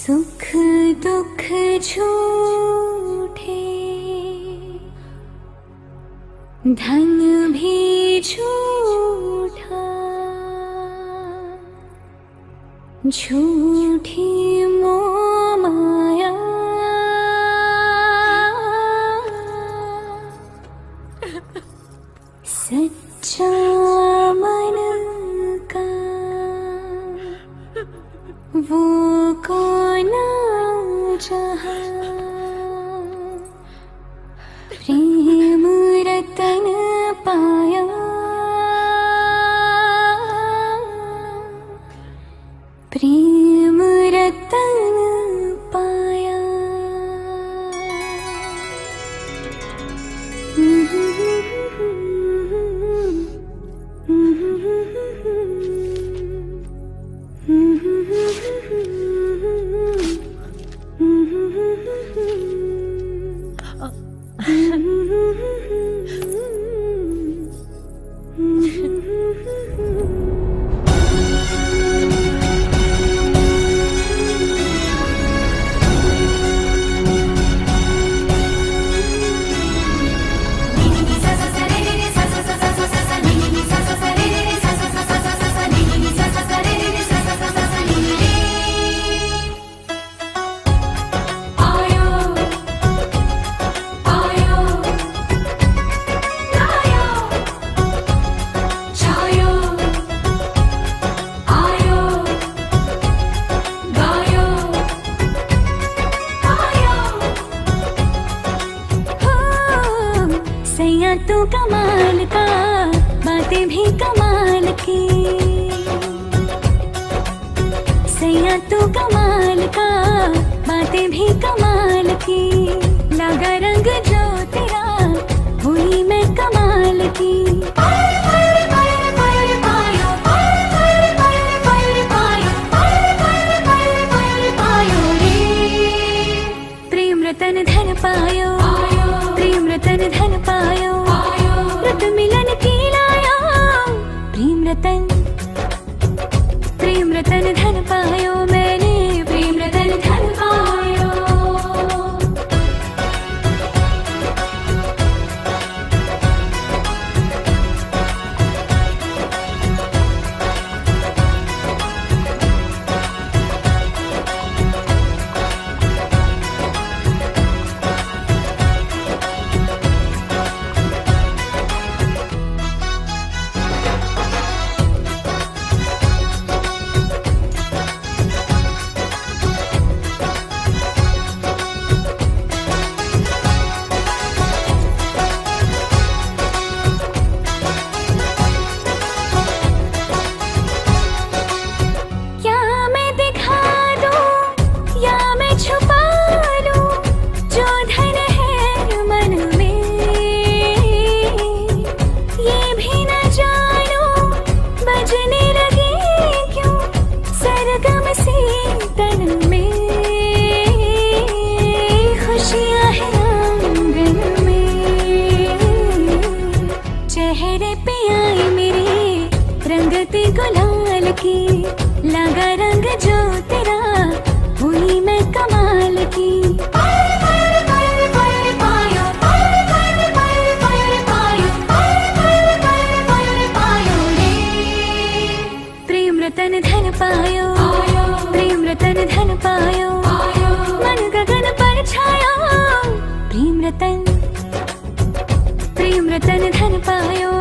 सुख दुख झूठे, धन भी झूठा, झूठी मोह माया, सच्चा मन का वो कौन जहाँ, प्रेम रतन पाया, प्रेम रतन पाया। सैया तू कमाल का, बातें भी कमाल की, सैया तू कमाल का, बातें भी कमाल की, लगा रंग जो तेरा हुई मैं कमाल की। प्रेम रतन धन पायो, प्रेम रतन धन पायो, रत मिलन की लाया, प्रेम रतन धन पायो, मैंने प्रेम रतन धन पायो। चेहरे पे आई मेरे रंगती गुलाल की, लगा रंग जो तेरा हुई मैं कमाल की। प्रेम रतन धन पायो, प्रेम रतन धन पायो, मन गगन पर छाया, प्रेम रतन धन पायो।